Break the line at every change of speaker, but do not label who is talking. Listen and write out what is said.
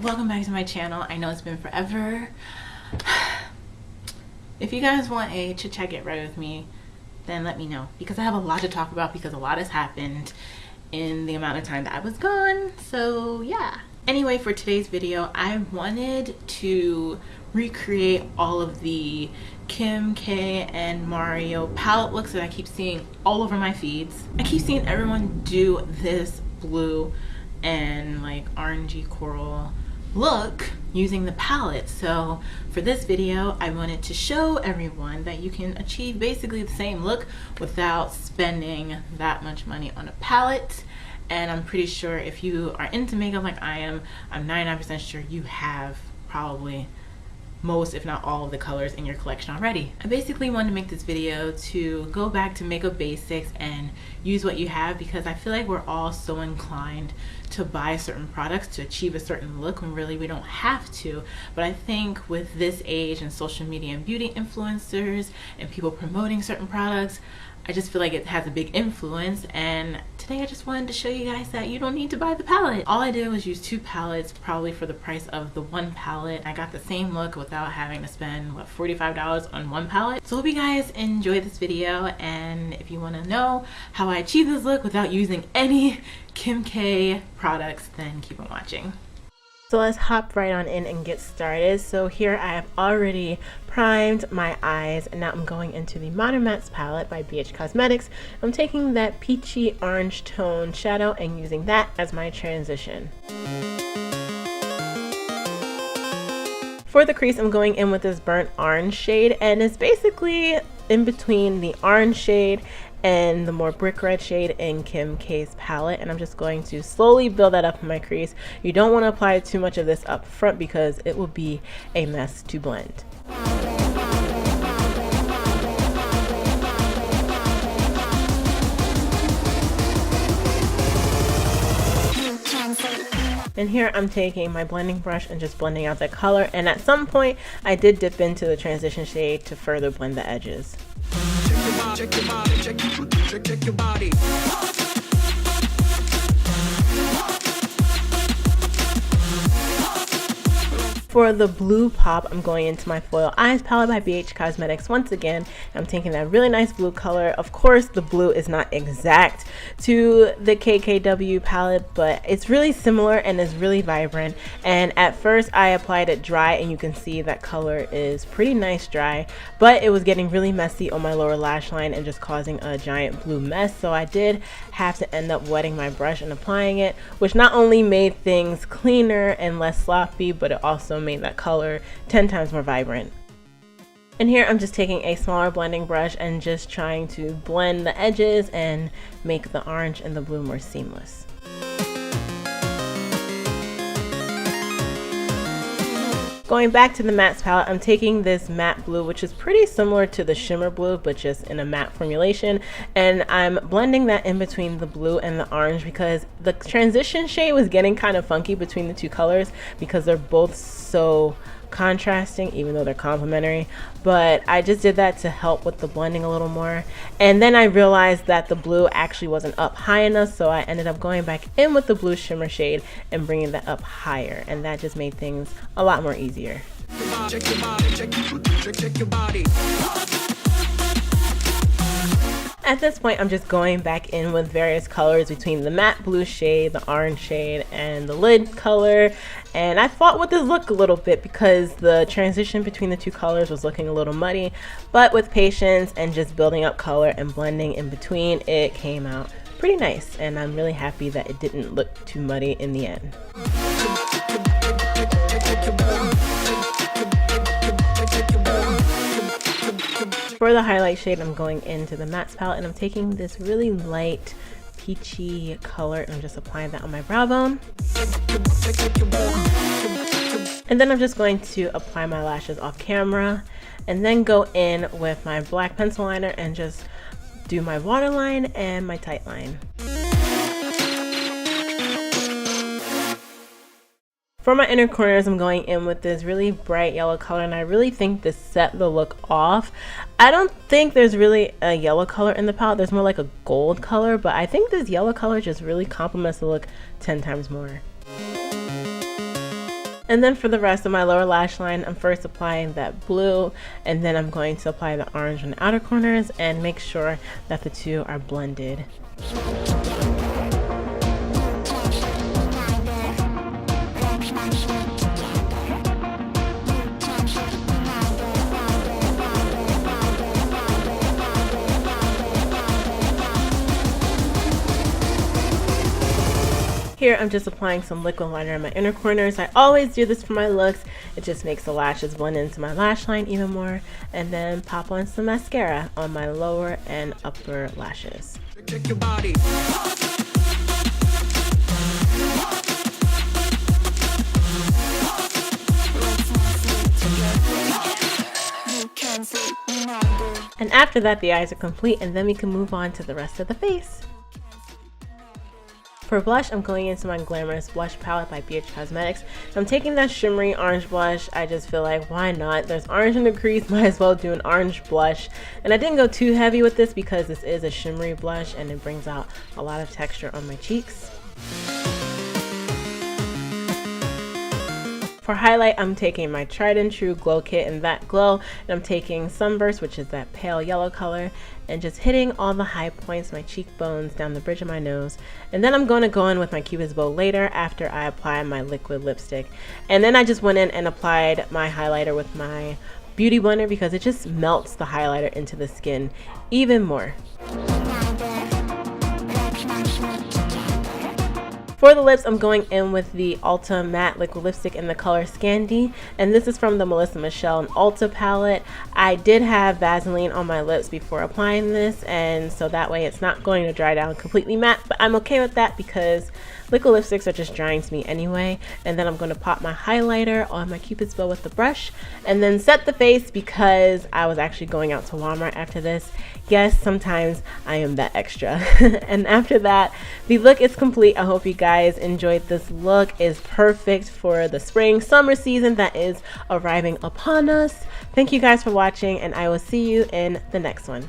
welcome back to my channel. I know it's been forever. If you guys want a chit chat get ready with me, then let me know, because I have a lot to talk about, because a lot has happened in the amount of time that I was gone. So yeah. Anyway, for today's video, I wanted to recreate all of the Kim, K, and Mario palette looks that I keep seeing all over my feeds. I keep seeing everyone do this blue and like orangey coral look using the palette. So for this video, I wanted to show everyone that you can achieve basically the same look without spending that much money on a palette. And I'm pretty sure if you are into makeup like I am, I'm 99% sure you have probably most, if not all, of the colors in your collection already. I basically wanted to make this video to go back to makeup basics and use what you have, because I feel like we're all so inclined to buy certain products to achieve a certain look when really we don't have to. But I think with this age and social media and beauty influencers and people promoting certain products, I just feel like it has a big influence, and today I just wanted to show you guys that you don't need to buy the palette. All I did was use 2 palettes, probably for the price of the 1 palette. I got the same look without having to spend, what, $45 on 1 palette. So hope you guys enjoy this video, and if you want to know how I achieve this look without using any Kim K products, then keep on watching. So let's hop right on in and get started. So here I have already primed my eyes, and now I'm going into the Modern Mattes palette by BH Cosmetics. I'm taking that peachy orange tone shadow and using that as my transition. For the crease, I'm going in with this burnt orange shade, and it's basically in between the orange shade and the more brick red shade in Kim K's palette, and I'm just going to slowly build that up in my crease. You don't want to apply too much of this up front because it will be a mess to blend. And here I'm taking my blending brush and just blending out that color, and at some point I did dip into the transition shade to further blend the edges. Check your body, check your body. For the blue pop, I'm going into my Foil Eyes palette by BH Cosmetics once again. I'm taking that really nice blue color. Of course, the blue is not exact to the KKW palette, but it's really similar and is really vibrant. And at first, I applied it dry, and you can see that color is pretty nice dry, but it was getting really messy on my lower lash line and just causing a giant blue mess. So I did have to end up wetting my brush and applying it, which not only made things cleaner and less sloppy, but it also made that color 10 times more vibrant. And here I'm just taking a smaller blending brush and just trying to blend the edges and make the orange and the blue more seamless. Going back to the mattes palette, I'm taking this matte blue, which is pretty similar to the shimmer blue, but just in a matte formulation, and I'm blending that in between the blue and the orange because the transition shade was getting kind of funky between the 2 colors because they're both so contrasting, even though they're complementary. But I just did that to help with the blending a little more, and then I realized that the blue actually wasn't up high enough, so I ended up going back in with the blue shimmer shade and bringing that up higher, and that just made things a lot more easier. Check your body, check your body. At this point, I'm just going back in with various colors between the matte blue shade, the orange shade, and the lid color. And I fought with this look a little bit because the transition between the 2 colors was looking a little muddy, but with patience and just building up color and blending in between, it came out pretty nice, and I'm really happy that it didn't look too muddy in the end. For the highlight shade, I'm going into the mattes palette, and I'm taking this really light peachy color and I'm just applying that on my brow bone. And then I'm just going to apply my lashes off camera and then go in with my black pencil liner and just do my waterline and my tight line. For my inner corners, I'm going in with this really bright yellow color, and I really think this set the look off. I don't think there's really a yellow color in the palette. There's more like a gold color, but I think this yellow color just really complements the look 10 times more. And then for the rest of my lower lash line, I'm first applying that blue, and then I'm going to apply the orange on the outer corners and make sure that the two are blended. Here I'm just applying some liquid liner in my inner corners. I always do this for my looks. It just makes the lashes blend into my lash line even more. And then pop on some mascara on my lower and upper lashes. Check your body. And after that, the eyes are complete, and then we can move on to the rest of the face. For blush, I'm going into my Glamorous Blush Palette by Beige Cosmetics. I'm taking that shimmery orange blush. I just feel like, why not? There's orange in the crease, might as well do an orange blush. And I didn't go too heavy with this because this is a shimmery blush and it brings out a lot of texture on my cheeks. For highlight, I'm taking my tried and true glow kit in That Glow, and I'm taking Sunburst, which is that pale yellow color, and just hitting all the high points, my cheekbones, down the bridge of my nose. And then I'm going to go in with my Cupid's bow later after I apply my liquid lipstick. And then I just went in and applied my highlighter with my beauty blender because it just melts the highlighter into the skin even more. For the lips, I'm going in with the Ulta Matte Liquid Lipstick in the color Scandi, and this is from the Melissa Michelle and Ulta palette. I did have Vaseline on my lips before applying this, and so that way it's not going to dry down completely matte, but I'm okay with that because liquid lipsticks are just drying to me anyway. And then I'm going to pop my highlighter on my Cupid's bow with the brush, and then set the face because I was actually going out to Walmart after this. Yes, sometimes I am that extra. And after that, the look is complete. I hope you guys enjoyed this look. It's perfect for the spring summer season that is arriving upon us. Thank you guys for watching, and I will see you in the next one.